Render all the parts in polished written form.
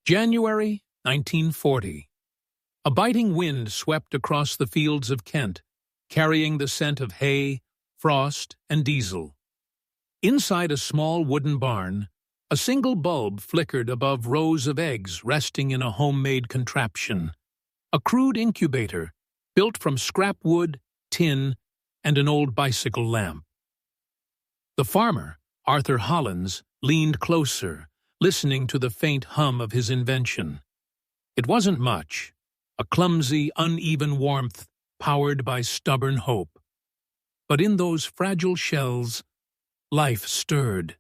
January 1940. A biting wind swept across the fields of Kent, carrying the scent of hay, frost, and diesel. Inside a small wooden barn, a single bulb flickered above rows of eggs resting in a homemade contraption, a crude incubator built from scrap wood, tin, and an old bicycle lamp. The farmer, Arthur Hollins, leaned closer, listening to the faint hum of his invention. It wasn't much, a clumsy, uneven warmth powered by stubborn hope. But in those fragile shells, life stirred.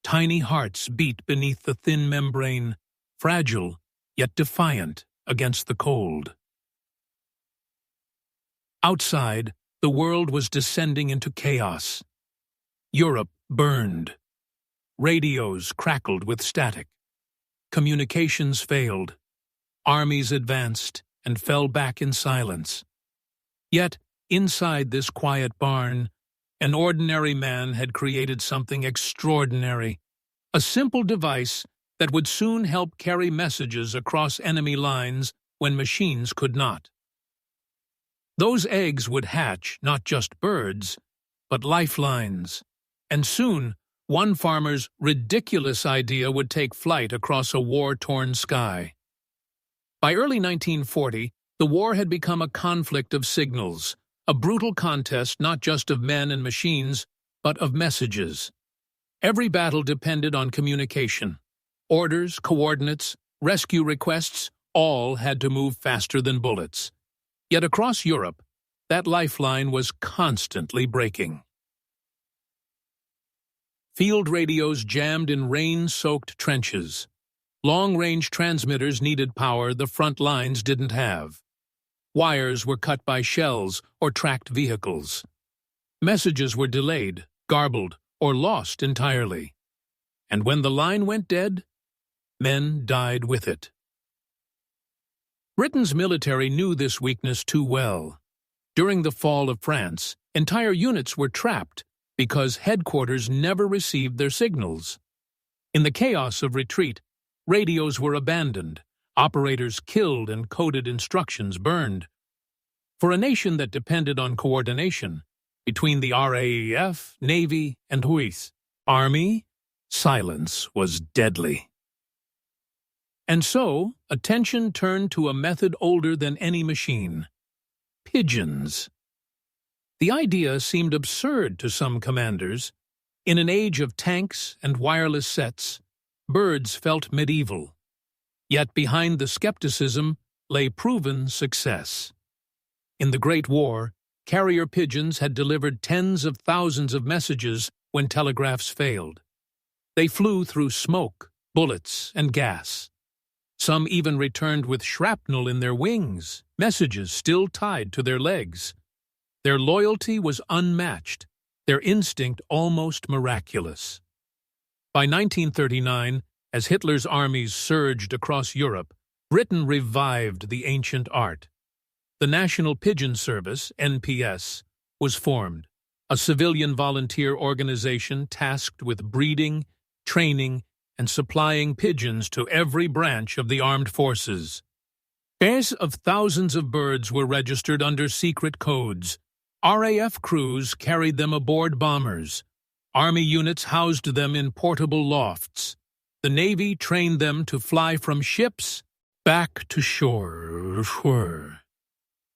Tiny hearts beat beneath the thin membrane, fragile yet defiant against the cold. Outside, the world was descending into chaos. Europe burned. Radios crackled with static. Communications failed. Armies advanced and fell back in silence. Yet, inside this quiet barn, an ordinary man had created something extraordinary, a simple device that would soon help carry messages across enemy lines when machines could not. Those eggs would hatch not just birds, but lifelines, and soon one farmer's ridiculous idea would take flight across a war-torn sky. By early 1940, the war had become a conflict of signals, a brutal contest not just of men and machines, but of messages. Every battle depended on communication. Orders, coordinates, rescue requests, all had to move faster than bullets. Yet across Europe, that lifeline was constantly breaking. Field radios jammed in rain-soaked trenches. Long-range transmitters needed power the front lines didn't have. Wires were cut by shells or tracked vehicles. Messages were delayed, garbled, or lost entirely. And when the line went dead, men died with it. Britain's military knew this weakness too well. During the fall of France, entire units were trapped because headquarters never received their signals. In the chaos of retreat, radios were abandoned, operators killed, and coded instructions burned. For a nation that depended on coordination between the RAF, Navy, and Huith Army, silence was deadly. And so, attention turned to a method older than any machine: pigeons. The idea seemed absurd to some commanders. In an age of tanks and wireless sets, birds felt medieval. Yet behind the skepticism lay proven success. In the Great War, carrier pigeons had delivered tens of thousands of messages when telegraphs failed. They flew through smoke, bullets, and gas. Some even returned with shrapnel in their wings, messages still tied to their legs. Their loyalty was unmatched, their instinct almost miraculous. By 1939, as Hitler's armies surged across Europe, Britain revived the ancient art. The National Pigeon Service, NPS, was formed, a civilian volunteer organization tasked with breeding, training, and supplying pigeons to every branch of the armed forces. Pairs of thousands of birds were registered under secret codes. RAF crews carried them aboard bombers. Army units housed them in portable lofts. The Navy trained them to fly from ships back to shore.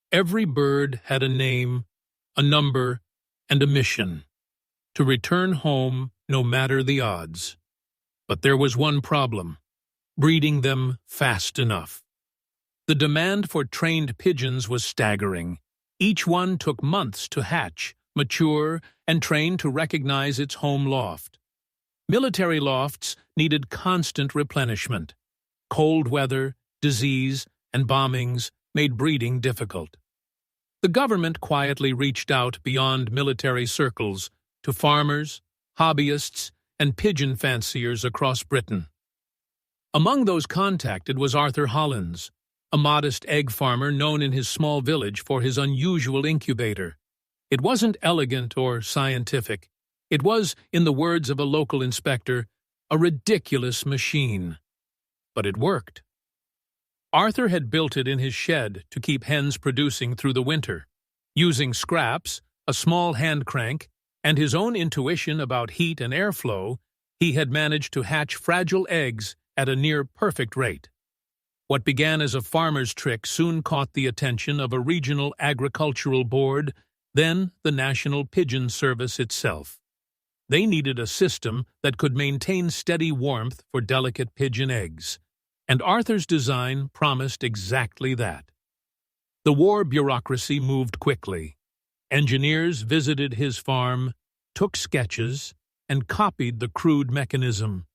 Every bird had a name, a number, and a mission: to return home no matter the odds. But there was one problem: breeding them fast enough. The demand for trained pigeons was staggering. Each one took months to hatch, mature, and train to recognize its home loft. Military lofts needed constant replenishment. Cold weather, disease, and bombings made breeding difficult. The government quietly reached out beyond military circles to farmers, hobbyists, and pigeon fanciers across Britain. Among those contacted was Arthur Hollins, a modest egg farmer known in his small village for his unusual incubator. It wasn't elegant or scientific. It was, in the words of a local inspector, a ridiculous machine. but it worked. Arthur had built it in his shed to keep hens producing through the winter. Using scraps, a small hand crank, and his own intuition about heat and airflow, he had managed to hatch fragile eggs at a near-perfect rate. What began as a farmer's trick soon caught the attention of a regional agricultural board, then the National Pigeon Service itself. They needed a system that could maintain steady warmth for delicate pigeon eggs, and Arthur's design promised exactly that. The war bureaucracy moved quickly. Engineers visited his farm, took sketches, and copied the crude mechanism.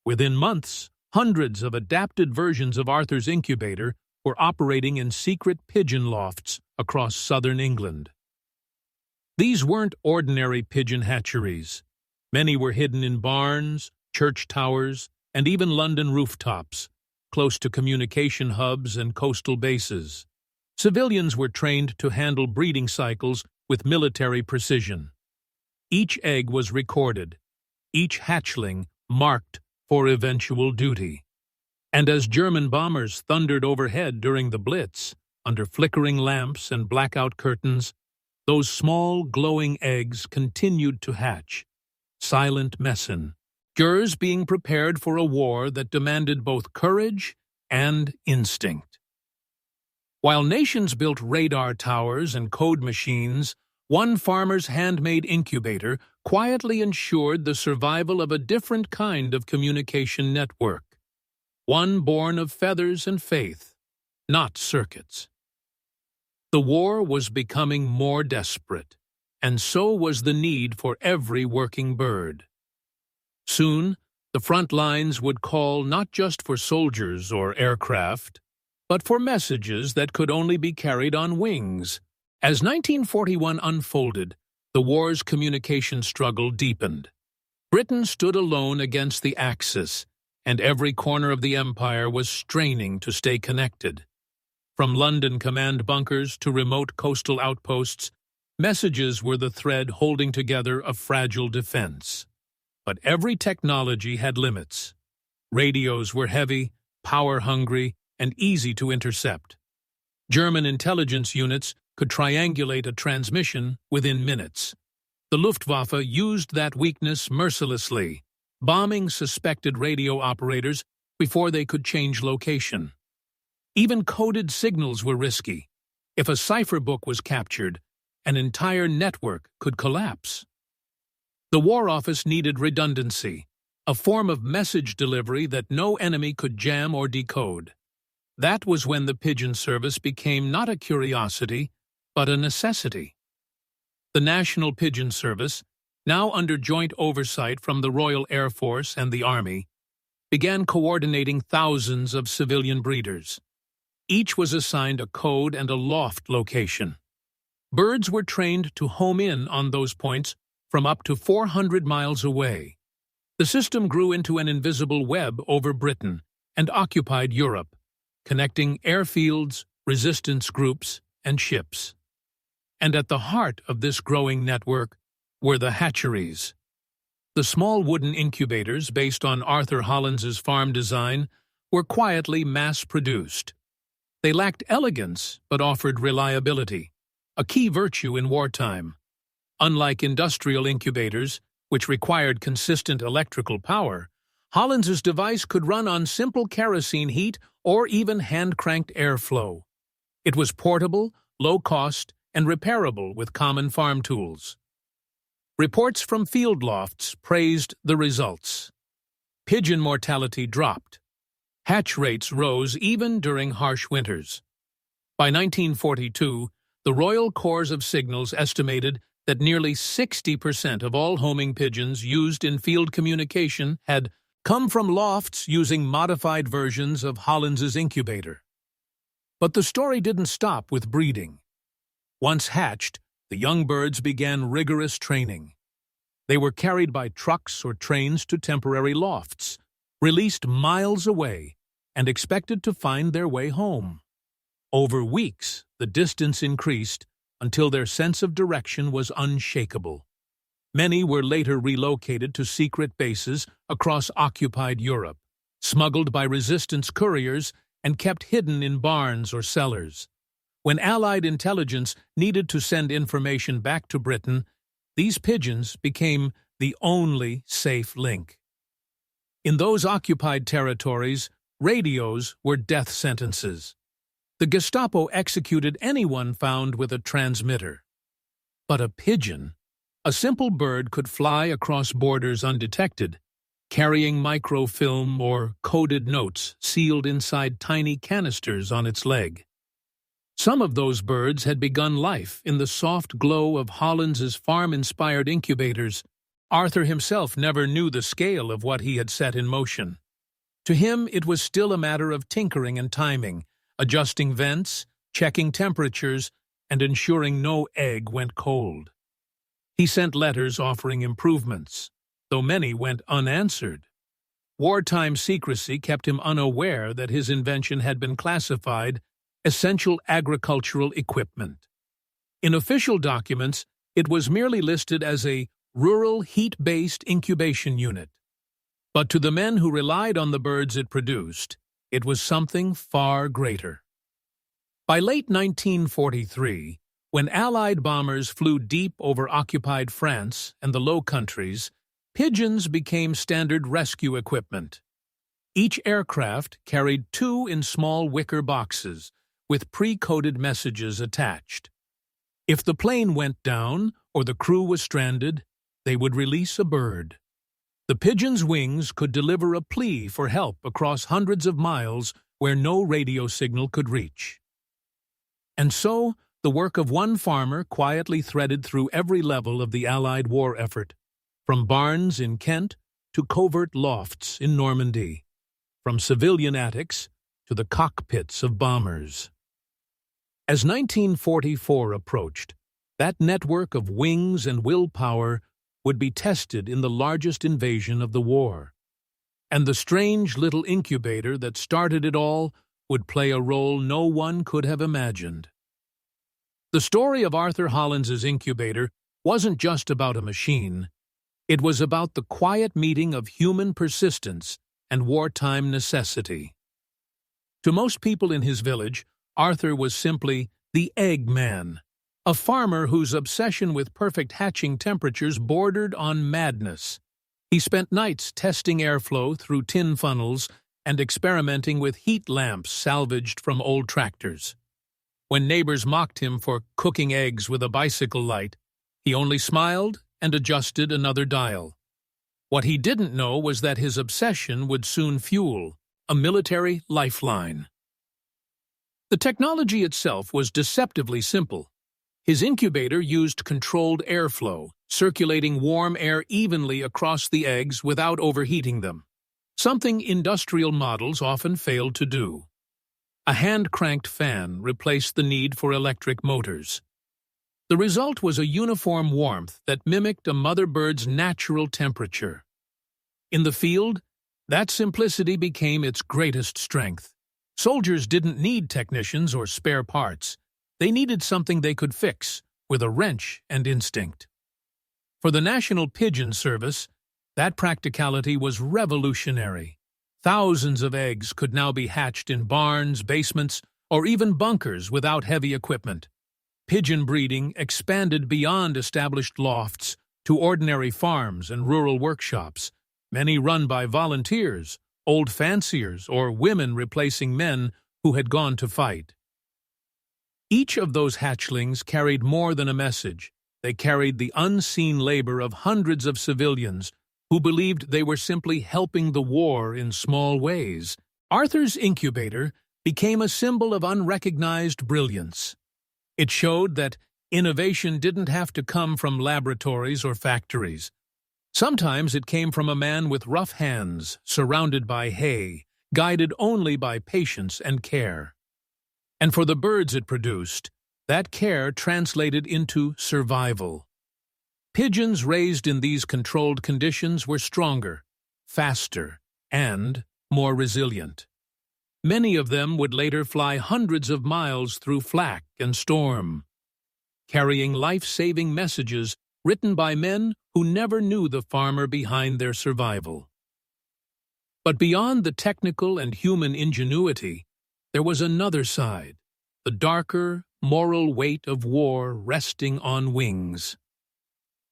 Within months, hundreds of adapted versions of Arthur's incubator were operating in secret pigeon lofts across southern England. These weren't ordinary pigeon hatcheries. Many were hidden in barns, church towers, and even London rooftops, close to communication hubs and coastal bases. Civilians were trained to handle breeding cycles with military precision. Each egg was recorded, each hatchling marked for eventual duty. And as German bombers thundered overhead during the Blitz, under flickering lamps and blackout curtains, those small, glowing eggs continued to hatch, silent messengers being prepared for a war that demanded both courage and instinct. While nations built radar towers and code machines, one farmer's handmade incubator quietly ensured the survival of a different kind of communication network, one born of feathers and faith, not circuits. The war was becoming more desperate, and so was the need for every working bird. Soon, the front lines would call not just for soldiers or aircraft, but for messages that could only be carried on wings. As 1941 unfolded, the war's communication struggle deepened. Britain stood alone against the Axis, and every corner of the empire was straining to stay connected. From London command bunkers to remote coastal outposts, messages were the thread holding together a fragile defense. But every technology had limits. Radios were heavy, power-hungry, and easy to intercept. German intelligence units could triangulate a transmission within minutes. The Luftwaffe used that weakness mercilessly, bombing suspected radio operators before they could change location. Even coded signals were risky. If a cipher book was captured, an entire network could collapse. The War Office needed redundancy, a form of message delivery that no enemy could jam or decode. That was when the Pigeon Service became not a curiosity, but a necessity. The National Pigeon Service, now under joint oversight from the Royal Air Force and the Army, began coordinating thousands of civilian breeders. Each was assigned a code and a loft location. Birds were trained to home in on those points from up to 400 miles away. The system grew into an invisible web over Britain and occupied Europe, connecting airfields, resistance groups, and ships. And at the heart of this growing network were the hatcheries. The small wooden incubators based on Arthur Hollins's farm design were quietly mass-produced. They lacked elegance but offered reliability, a key virtue in wartime. Unlike industrial incubators, which required consistent electrical power, Hollins's device could run on simple kerosene heat or even hand-cranked airflow. It was portable, low-cost, and repairable with common farm tools. Reports from field lofts praised the results. Pigeon mortality dropped. Hatch rates rose even during harsh winters. By 1942, the Royal Corps of Signals estimated that nearly 60% of all homing pigeons used in field communication had come from lofts using modified versions of Hollins's incubator. But the story didn't stop with breeding. Once hatched, the young birds began rigorous training. They were carried by trucks or trains to temporary lofts, released miles away, and expected to find their way home. Over weeks, the distance increased until their sense of direction was unshakable. Many were later relocated to secret bases across occupied Europe, smuggled by resistance couriers and kept hidden in barns or cellars. When Allied intelligence needed to send information back to Britain, these pigeons became the only safe link. In those occupied territories, radios were death sentences. The Gestapo executed anyone found with a transmitter. But a pigeon, a simple bird, could fly across borders undetected, carrying microfilm or coded notes sealed inside tiny canisters on its leg. Some of those birds had begun life in the soft glow of Hollins's farm-inspired incubators. Arthur himself never knew the scale of what he had set in motion. To him, it was still a matter of tinkering and timing, adjusting vents, checking temperatures, and ensuring no egg went cold. He sent letters offering improvements, though many went unanswered. Wartime secrecy kept him unaware that his invention had been classified essential agricultural equipment. In official documents, it was merely listed as a rural heat-based incubation unit. But to the men who relied on the birds it produced, it was something far greater. By late 1943, when Allied bombers flew deep over occupied France and the Low Countries, pigeons became standard rescue equipment. Each aircraft carried 2 in small wicker boxes, with pre-coded messages attached. If the plane went down or the crew was stranded, they would release a bird. The pigeon's wings could deliver a plea for help across hundreds of miles where no radio signal could reach. And so, the work of one farmer quietly threaded through every level of the Allied war effort, from barns in Kent to covert lofts in Normandy, from civilian attics to the cockpits of bombers. As 1944 approached, that network of wings and willpower would be tested in the largest invasion of the war. And the strange little incubator that started it all would play a role no one could have imagined. The story of Arthur Hollins's incubator wasn't just about a machine. It was about the quiet meeting of human persistence and wartime necessity. To most people in his village, Arthur was simply the egg man, a farmer whose obsession with perfect hatching temperatures bordered on madness. He spent nights testing airflow through tin funnels and experimenting with heat lamps salvaged from old tractors. When neighbors mocked him for cooking eggs with a bicycle light, he only smiled and adjusted another dial. What he didn't know was that his obsession would soon fuel a military lifeline. The technology itself was deceptively simple. His incubator used controlled airflow, circulating warm air evenly across the eggs without overheating them, something industrial models often failed to do. A hand-cranked fan replaced the need for electric motors. The result was a uniform warmth that mimicked a mother bird's natural temperature. In the field, that simplicity became its greatest strength. Soldiers didn't need technicians or spare parts. They needed something they could fix with a wrench and instinct. For the National Pigeon Service, that practicality was revolutionary. Thousands of eggs could now be hatched in barns, basements, or even bunkers without heavy equipment. Pigeon breeding expanded beyond established lofts to ordinary farms and rural workshops, many run by volunteers, old fanciers, or women replacing men who had gone to fight. Each of those hatchlings carried more than a message. They carried the unseen labor of hundreds of civilians who believed they were simply helping the war in small ways. Arthur's incubator became a symbol of unrecognized brilliance. It showed that innovation didn't have to come from laboratories or factories. Sometimes it came from a man with rough hands, surrounded by hay, guided only by patience and care. And for the birds it produced, that care translated into survival. Pigeons raised in these controlled conditions were stronger, faster, and more resilient. Many of them would later fly hundreds of miles through flak and storm, carrying life-saving messages written by men who never knew the farmer behind their survival. But beyond the technical and human ingenuity, there was another side, the darker, moral weight of war resting on wings.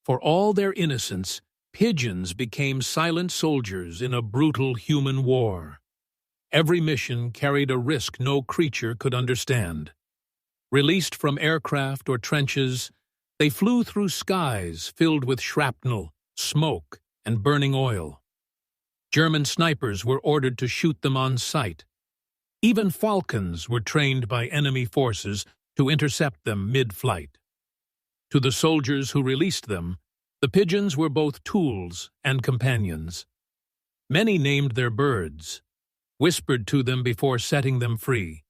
For all their innocence, pigeons became silent soldiers in a brutal human war. Every mission carried a risk no creature could understand. Released from aircraft or trenches, they flew through skies filled with shrapnel, smoke, and burning oil. German snipers were ordered to shoot them on sight. Even falcons were trained by enemy forces to intercept them mid-flight. To the soldiers who released them, the pigeons were both tools and companions. Many named their birds, whispered to them before setting them free,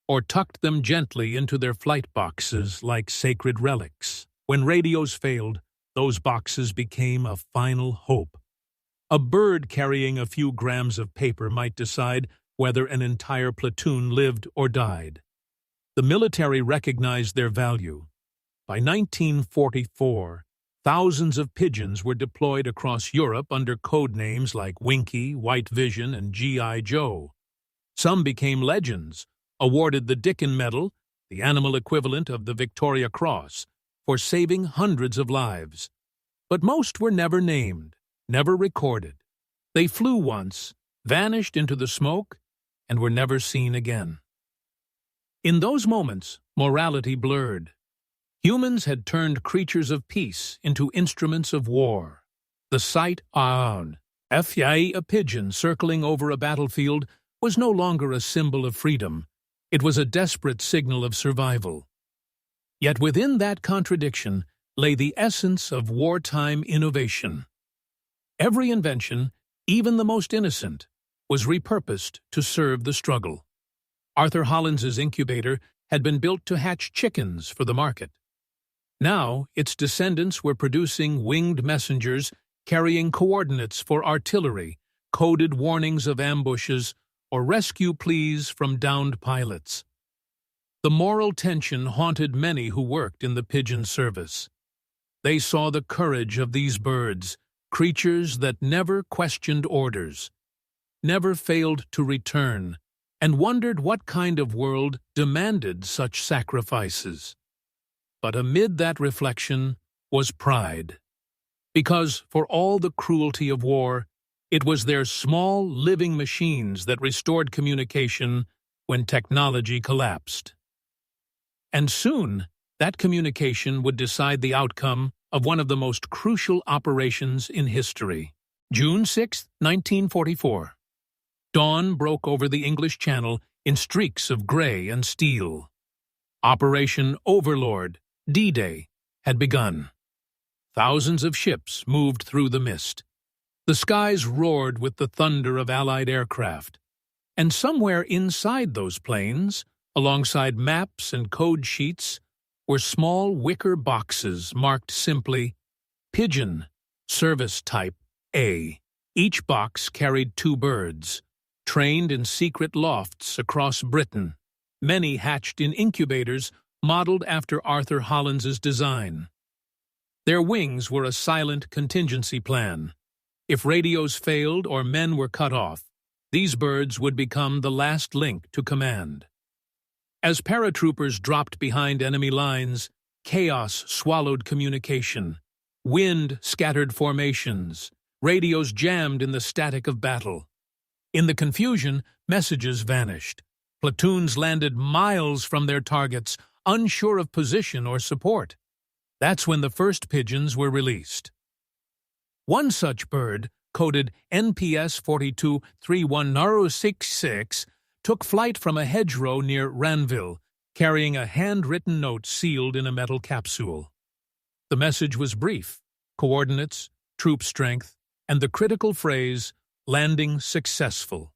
or tucked them gently into their flight boxes like sacred relics. When radios failed, those boxes became a final hope. A bird carrying a few grams of paper might decide whether an entire platoon lived or died. The military recognized their value. By 1944, thousands of pigeons were deployed across Europe under code names like Winky, White Vision, and G.I. Joe. Some became legends, awarded the Dickin Medal, the animal equivalent of the Victoria Cross, for saving hundreds of lives. But most were never named, never recorded. They flew once, vanished into the smoke, and were never seen again. In those moments, morality blurred. Humans had turned creatures of peace into instruments of war. The sight of a pigeon circling over a battlefield was no longer a symbol of freedom. It was a desperate signal of survival. Yet within that contradiction lay the essence of wartime innovation. Every invention, even the most innocent, was repurposed to serve the struggle. Arthur Hollins's incubator had been built to hatch chickens for the market. Now, its descendants were producing winged messengers carrying coordinates for artillery, coded warnings of ambushes, or rescue pleas from downed pilots. The moral tension haunted many who worked in the pigeon service. They saw the courage of these birds, creatures that never questioned orders, never failed to return, and wondered what kind of world demanded such sacrifices. But amid that reflection was pride. Because, for all the cruelty of war, it was their small, living machines that restored communication when technology collapsed. And soon, that communication would decide the outcome of one of the most crucial operations in history. June 6, 1944. Dawn broke over the English Channel in streaks of gray and steel. Operation Overlord, D-Day, had begun. Thousands of ships moved through the mist. The skies roared with the thunder of Allied aircraft. And somewhere inside those planes, alongside maps and code sheets, were small wicker boxes marked simply Pigeon, Service Type A. Each box carried 2 birds, trained in secret lofts across Britain, many hatched in incubators modeled after Arthur Hollins's design. Their wings were a silent contingency plan. If radios failed or men were cut off, these birds would become the last link to command. As paratroopers dropped behind enemy lines, chaos swallowed communication. Wind scattered formations. Radios jammed in the static of battle. In the confusion, messages vanished. Platoons landed miles from their targets, unsure of position or support. That's when the first pigeons were released. One such bird, coded NPS 423166, took flight from a hedgerow near Ranville, carrying a handwritten note sealed in a metal capsule. The message was brief: coordinates, troop strength, and the critical phrase, landing successful.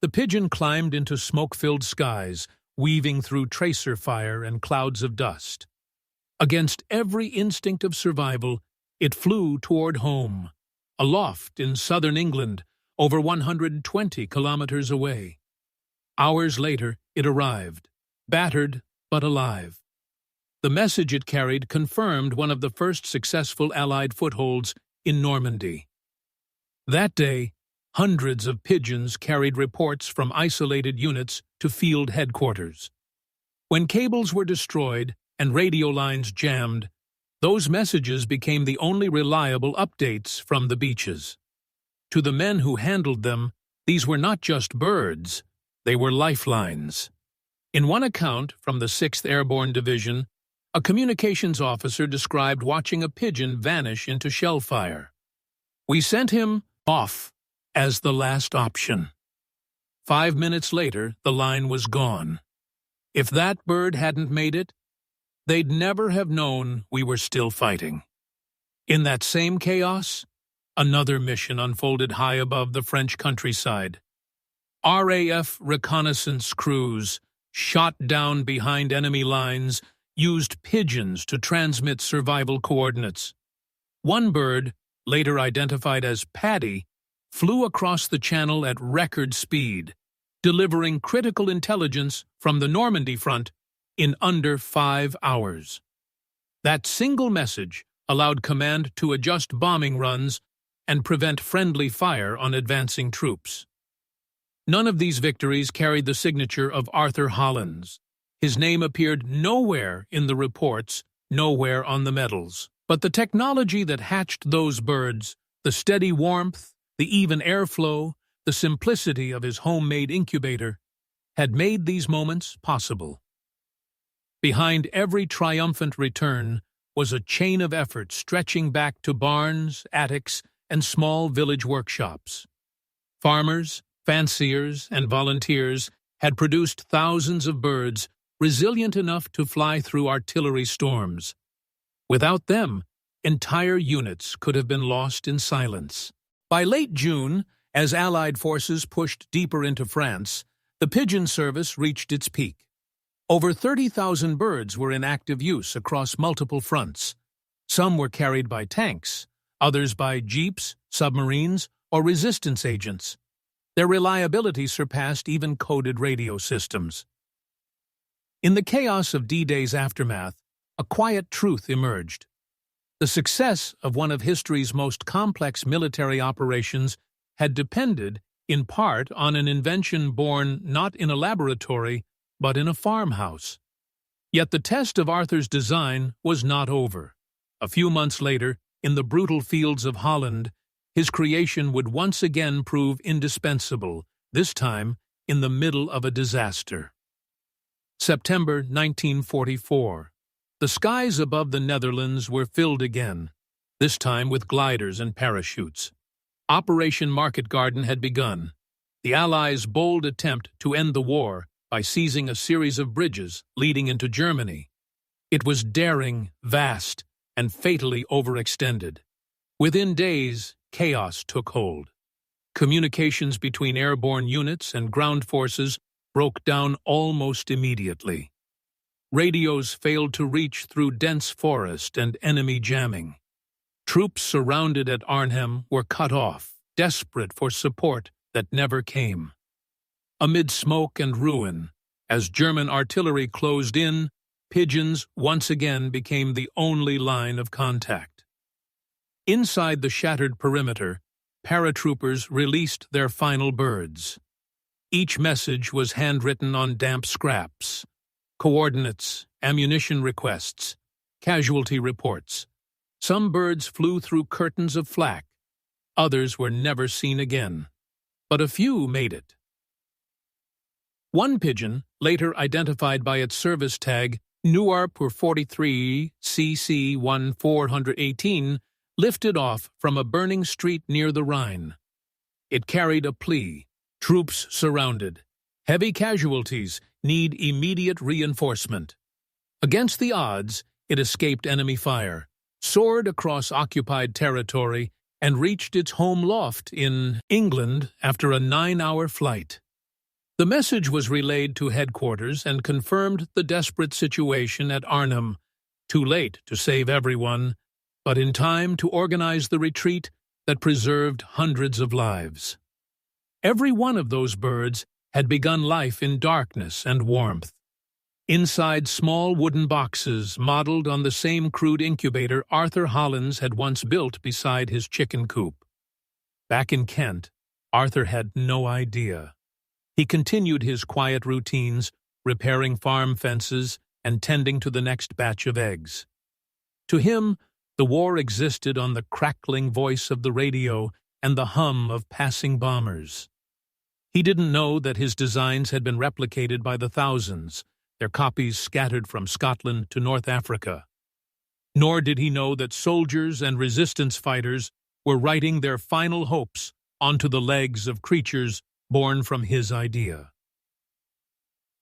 The pigeon climbed into smoke-filled skies, weaving through tracer fire and clouds of dust. Against every instinct of survival, it flew toward home, aloft in southern England, over 120 kilometers away. Hours later, it arrived, battered but alive. The message it carried confirmed one of the first successful Allied footholds in Normandy. That day, Hundreds of pigeons carried reports from isolated units to field headquarters. When cables were destroyed and radio lines jammed, those messages became the only reliable updates from the beaches. To the men who handled them, these were not just birds, they were lifelines. In one account from the 6th Airborne Division, a communications officer described watching a pigeon vanish into shell fire. "We sent him off as the last option." 5 minutes later, the line was gone. If that bird hadn't made it, they'd never have known we were still fighting. In that same chaos, another mission unfolded high above the French countryside. RAF reconnaissance crews, shot down behind enemy lines, used pigeons to transmit survival coordinates. One bird, later identified as Paddy, flew across the channel at record speed, delivering critical intelligence from the Normandy front in under 5 hours. That single message allowed command to adjust bombing runs and prevent friendly fire on advancing troops. None of these victories carried the signature of Arthur Hollins. His name appeared nowhere in the reports, nowhere on the medals. But the technology that hatched those birds, the steady warmth, the even airflow, the simplicity of his homemade incubator, had made these moments possible. Behind every triumphant return was a chain of effort stretching back to barns, attics, and small village workshops. Farmers, fanciers, and volunteers had produced thousands of birds resilient enough to fly through artillery storms. Without them, entire units could have been lost in silence. By late June, as Allied forces pushed deeper into France, the pigeon service reached its peak. Over 30,000 birds were in active use across multiple fronts. Some were carried by tanks, others by jeeps, submarines, or resistance agents. Their reliability surpassed even coded radio systems. In the chaos of D-Day's aftermath, a quiet truth emerged. The success of one of history's most complex military operations had depended, in part, on an invention born not in a laboratory, but in a farmhouse. Yet the test of Arthur's design was not over. A few months later, in the brutal fields of Holland, his creation would once again prove indispensable, this time in the middle of a disaster. September 1944. The skies above the Netherlands were filled again, this time with gliders and parachutes. Operation Market Garden had begun, the Allies' bold attempt to end the war by seizing a series of bridges leading into Germany. It was daring, vast, and fatally overextended. Within days, chaos took hold. Communications between airborne units and ground forces broke down almost immediately. Radios failed to reach through dense forest and enemy jamming. Troops surrounded at Arnhem were cut off, desperate for support that never came. Amid smoke and ruin, as German artillery closed in, pigeons once again became the only line of contact. Inside the shattered perimeter, paratroopers released their final birds. Each message was handwritten on damp scraps. Coordinates, ammunition requests, casualty reports. Some birds flew through curtains of flak. Others were never seen again. But a few made it. One pigeon, later identified by its service tag Nuarp 43 CC 1418, lifted off from a burning street near the Rhine. It carried a plea: troops surrounded. Heavy casualties need immediate reinforcement. Against the odds, it escaped enemy fire, soared across occupied territory, and reached its home loft in England after a 9-hour flight. The message was relayed to headquarters and confirmed the desperate situation at Arnhem, too late to save everyone, but in time to organize the retreat that preserved hundreds of lives. Every one of those birds had begun life in darkness and warmth. Inside small wooden boxes modeled on the same crude incubator Arthur Hollins had once built beside his chicken coop. Back in Kent, Arthur had no idea. He continued his quiet routines, repairing farm fences and tending to the next batch of eggs. To him, the war existed on the crackling voice of the radio and the hum of passing bombers. He didn't know that his designs had been replicated by the thousands, their copies scattered from Scotland to North Africa. Nor did he know that soldiers and resistance fighters were writing their final hopes onto the legs of creatures born from his idea.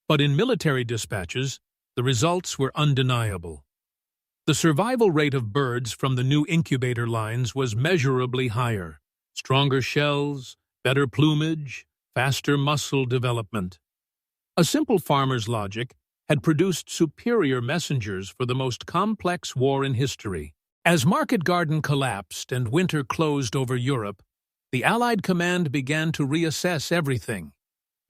But in military dispatches, the results were undeniable. The survival rate of birds from the new incubator lines was measurably higher. Stronger shells, better plumage, faster muscle development. A simple farmer's logic had produced superior messengers for the most complex war in history. As Market Garden collapsed and winter closed over Europe, the Allied command began to reassess everything: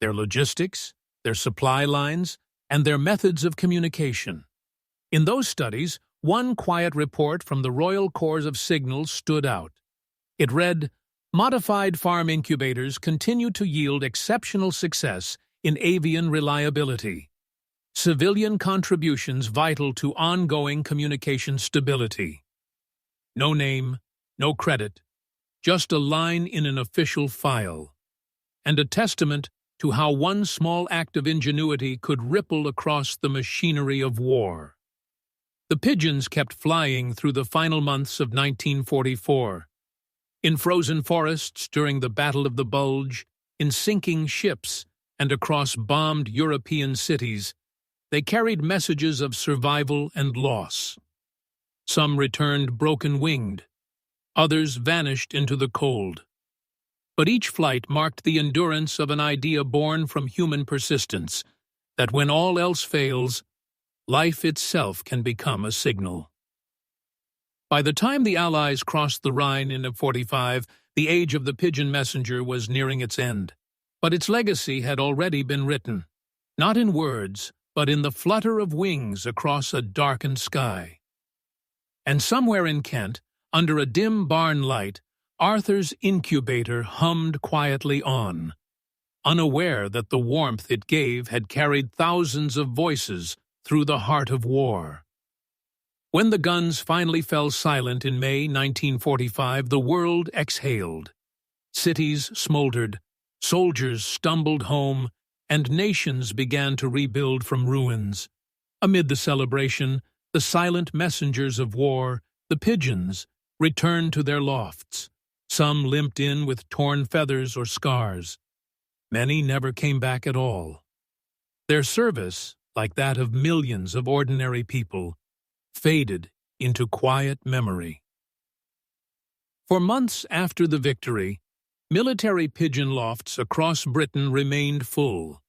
their logistics, their supply lines, and their methods of communication. In those studies, one quiet report from the Royal Corps of Signals stood out. It read, "Modified farm incubators continue to yield exceptional success in avian reliability. Civilian contributions vital to ongoing communication stability." No name, no credit, just a line in an official file, and a testament to how one small act of ingenuity could ripple across the machinery of war. The pigeons kept flying through the final months of 1944. In frozen forests during the Battle of the Bulge, in sinking ships, and across bombed European cities, they carried messages of survival and loss. Some returned broken-winged, others vanished into the cold. But each flight marked the endurance of an idea born from human persistence, that when all else fails, life itself can become a signal. By the time the Allies crossed the Rhine in 1945, the age of the pigeon messenger was nearing its end. But its legacy had already been written, not in words, but in the flutter of wings across a darkened sky. And somewhere in Kent, under a dim barn light, Arthur's incubator hummed quietly on, unaware that the warmth it gave had carried thousands of voices through the heart of war. When the guns finally fell silent in May 1945, the world exhaled. Cities smoldered, soldiers stumbled home, and nations began to rebuild from ruins. Amid the celebration, the silent messengers of war, the pigeons, returned to their lofts. Some limped in with torn feathers or scars. Many never came back at all. Their service, like that of millions of ordinary people, faded into quiet memory. For months after the victory, military pigeon lofts across Britain remained full.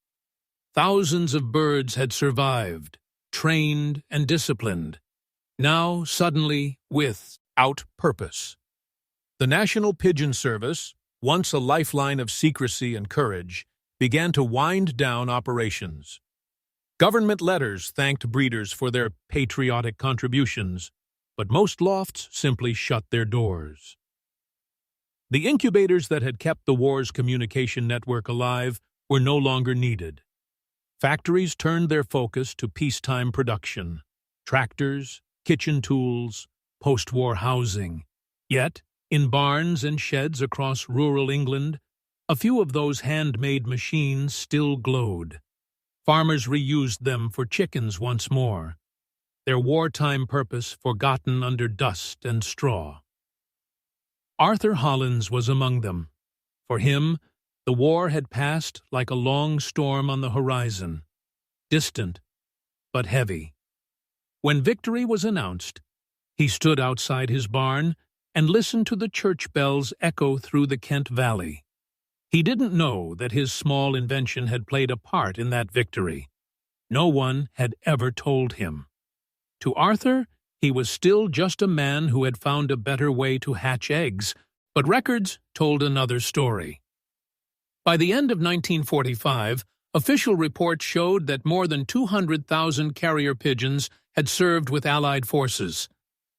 Thousands of birds had survived, trained and disciplined, now suddenly without purpose. The National Pigeon Service, once a lifeline of secrecy and courage, began to wind down operations. Government letters thanked breeders for their patriotic contributions, but most lofts simply shut their doors. The incubators that had kept the war's communication network alive were no longer needed. Factories turned their focus to peacetime production: tractors, kitchen tools, post-war housing. Yet, in barns and sheds across rural England, a few of those handmade machines still glowed. Farmers reused them for chickens once more, their wartime purpose forgotten under dust and straw. Arthur Hollins was among them. For him, the war had passed like a long storm on the horizon, distant but heavy. When victory was announced, he stood outside his barn and listened to the church bells echo through the Kent Valley. He didn't know that his small invention had played a part in that victory. No one had ever told him. To Arthur, he was still just a man who had found a better way to hatch eggs, but records told another story. By the end of 1945, official reports showed that more than 200,000 carrier pigeons had served with Allied forces.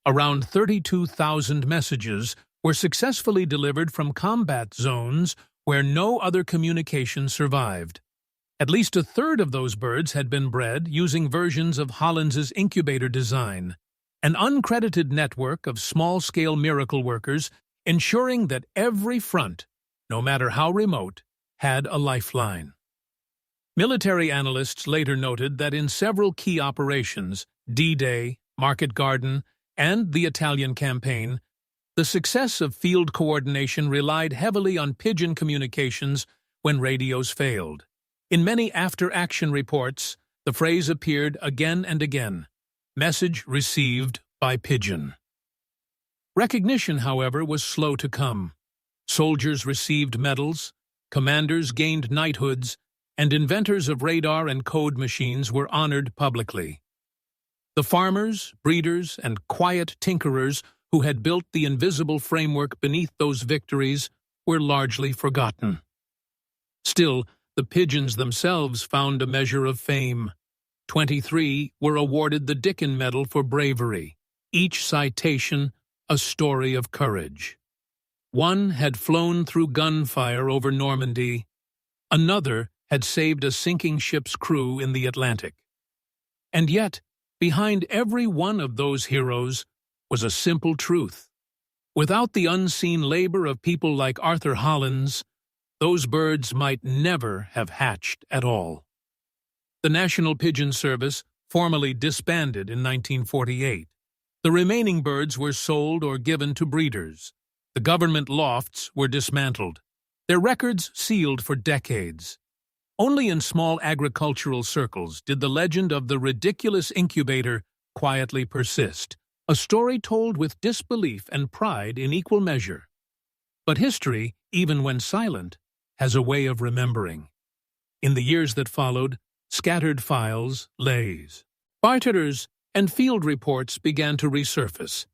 Around 32,000 messages were successfully delivered from combat zones where no other communication survived. At least a third of those birds had been bred using versions of Hollins's Incubator design, an uncredited network of small-scale miracle workers ensuring that every front, no matter how remote, had a lifeline. Military analysts later noted that in several key operations, D-Day, Market Garden, and the Italian campaign, the success of field coordination relied heavily on pigeon communications when radios failed. In many after-action reports, the phrase appeared again and again, "Message received by pigeon." Recognition, however, was slow to come. Soldiers received medals, commanders gained knighthoods, and inventors of radar and code machines were honored publicly. The farmers, breeders, and quiet tinkerers who had built the invisible framework beneath those victories were largely forgotten. Still, the pigeons themselves found a measure of fame. 23 were awarded the Dickin Medal for bravery, each citation a story of courage. One had flown through gunfire over Normandy. Another had saved a sinking ship's crew in the Atlantic. And yet, behind every one of those heroes was a simple truth. Without the unseen labor of people like Arthur Hollins, those birds might never have hatched at all. The National Pigeon Service formally disbanded in 1948. The remaining birds were sold or given to breeders. The government lofts were dismantled, their records sealed for decades. Only in small agricultural circles did the legend of the ridiculous incubator quietly persist, a story told with disbelief and pride in equal measure. But history, even when silent, has a way of remembering. In the years that followed, scattered files, lays, barterers, and field reports began to resurface,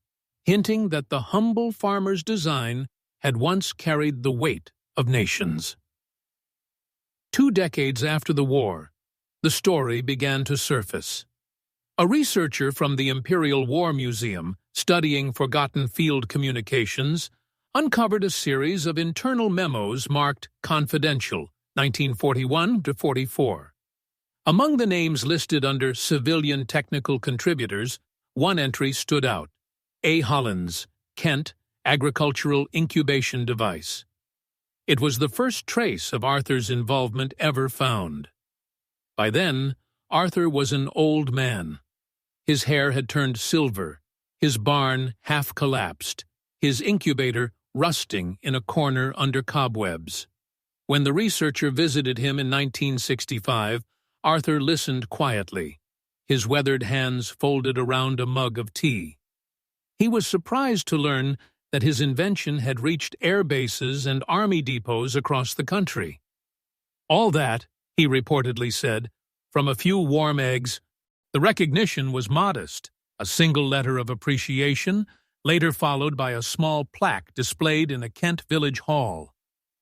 hinting that the humble farmer's design had once carried the weight of nations. 2 decades after the war, the story began to surface. A researcher from the Imperial War Museum, studying forgotten field communications, uncovered a series of internal memos marked Confidential, 1941-44. Among the names listed under civilian technical contributors, one entry stood out: A. Hollins, Kent, Agricultural Incubation Device. It was the first trace of Arthur's involvement ever found. By then, Arthur was an old man. His hair had turned silver, his barn half collapsed, his incubator rusting in a corner under cobwebs. When the researcher visited him in 1965, Arthur listened quietly, his weathered hands folded around a mug of tea. He was surprised to learn that his invention had reached air bases and army depots across the country. All that, he reportedly said, from a few warm eggs. The recognition was modest, a single letter of appreciation, later followed by a small plaque displayed in a Kent village hall.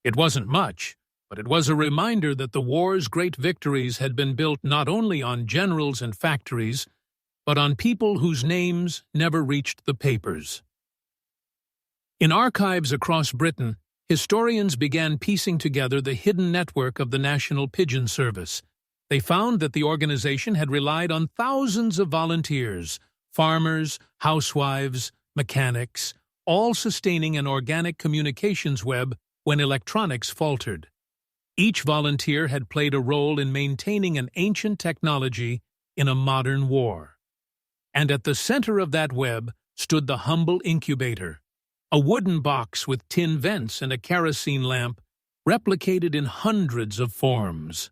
It wasn't much, but it was a reminder that the war's great victories had been built not only on generals and factories, but on people whose names never reached the papers. In archives across Britain, historians began piecing together the hidden network of the National Pigeon Service. They found that the organization had relied on thousands of volunteers, farmers, housewives, mechanics, all sustaining an organic communications web when electronics faltered. Each volunteer had played a role in maintaining an ancient technology in a modern war. And at the center of that web stood the humble incubator, a wooden box with tin vents and a kerosene lamp, replicated in hundreds of forms.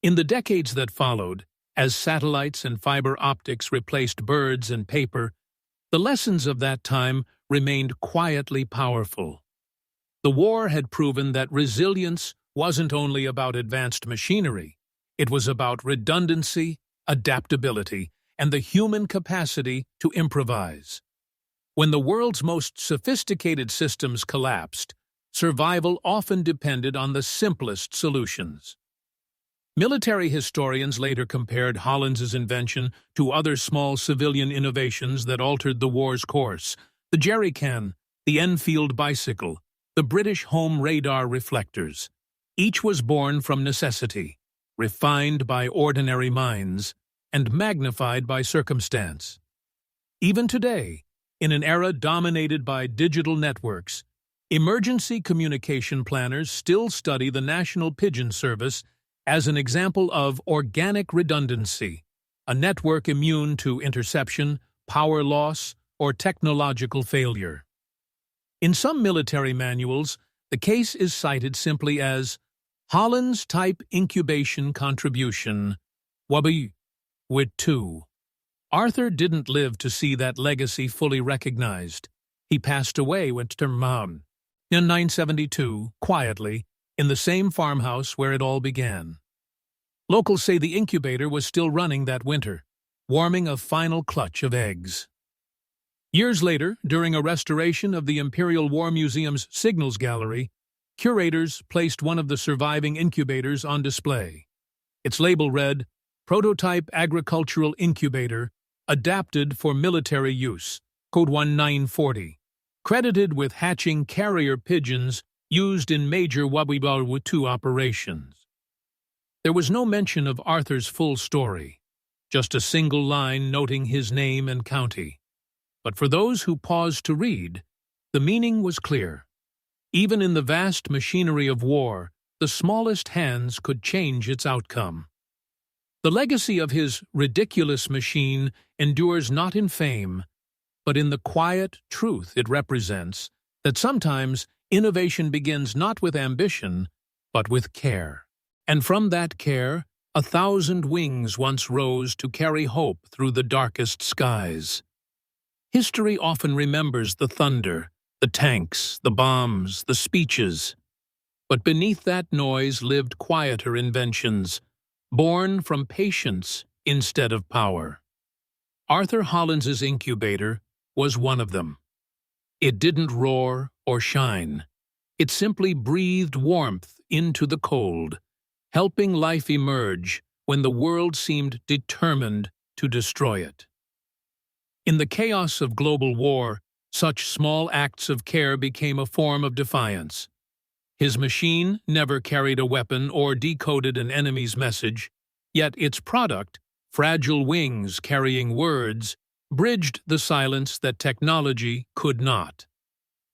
In the decades that followed, as satellites and fiber optics replaced birds and paper, the lessons of that time remained quietly powerful. The war had proven that resilience wasn't only about advanced machinery, it was about redundancy, adaptability, and the human capacity to improvise. When the world's most sophisticated systems collapsed, survival often depended on the simplest solutions. Military historians later compared Hollins's invention to other small civilian innovations that altered the war's course: the jerry can, the Enfield bicycle, the British home radar reflectors. Each was born from necessity, refined by ordinary minds, and magnified by circumstance. Even today, in an era dominated by digital networks, emergency communication planners still study the National Pigeon Service as an example of organic redundancy, a network immune to interception, power loss, or technological failure. In some military manuals, the case is cited simply as Hollins Type Incubation Contribution, WB, with 2. Arthur didn't live to see that legacy fully recognized. He passed away when Termam in 972, quietly, in the same farmhouse where it all began. Locals say the incubator was still running that winter, warming a final clutch of eggs. Years later, during a restoration of the Imperial War Museum's Signals Gallery, curators placed one of the surviving incubators on display. Its label read, Prototype Agricultural Incubator, Adapted for Military Use, Code 1940, credited with hatching carrier pigeons used in major WB2 operations. There was no mention of Arthur's full story, just a single line noting his name and county. But for those who paused to read, the meaning was clear. Even in the vast machinery of war, the smallest hands could change its outcome. The legacy of his ridiculous machine endures not in fame, but in the quiet truth it represents that sometimes innovation begins not with ambition, but with care. And from that care, 1,000 wings once rose to carry hope through the darkest skies. History often remembers the thunder, the tanks, the bombs, the speeches. But beneath that noise lived quieter inventions, born from patience instead of power. Arthur Hollins's incubator was one of them. It didn't roar or shine. It simply breathed warmth into the cold, helping life emerge when the world seemed determined to destroy it. In the chaos of global war, such small acts of care became a form of defiance. His machine never carried a weapon or decoded an enemy's message, yet its product, fragile wings carrying words, bridged the silence that technology could not.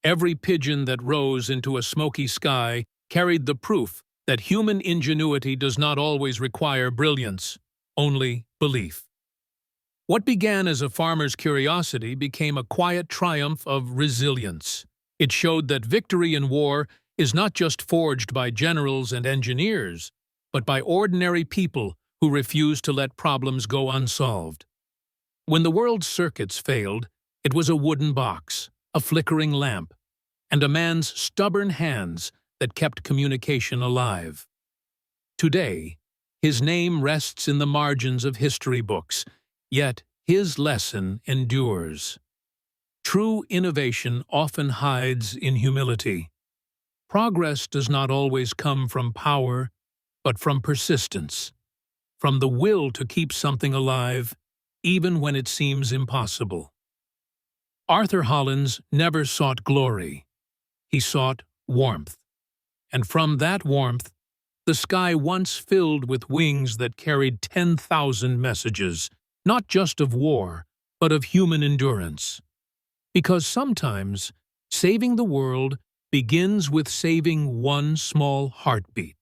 Every pigeon that rose into a smoky sky carried the proof that human ingenuity does not always require brilliance, only belief. What began as a farmer's curiosity became a quiet triumph of resilience. It showed that victory in war is not just forged by generals and engineers, but by ordinary people who refuse to let problems go unsolved. When the world's circuits failed, it was a wooden box, a flickering lamp, and a man's stubborn hands that kept communication alive. Today, his name rests in the margins of history books, yet his lesson endures. True innovation often hides in humility. Progress does not always come from power, but from persistence, from the will to keep something alive, even when it seems impossible. Arthur Hollins never sought glory. He sought warmth. And from that warmth, the sky once filled with wings that carried 10,000 messages, not just of war, but of human endurance. Because sometimes saving the world begins with saving one small heartbeat.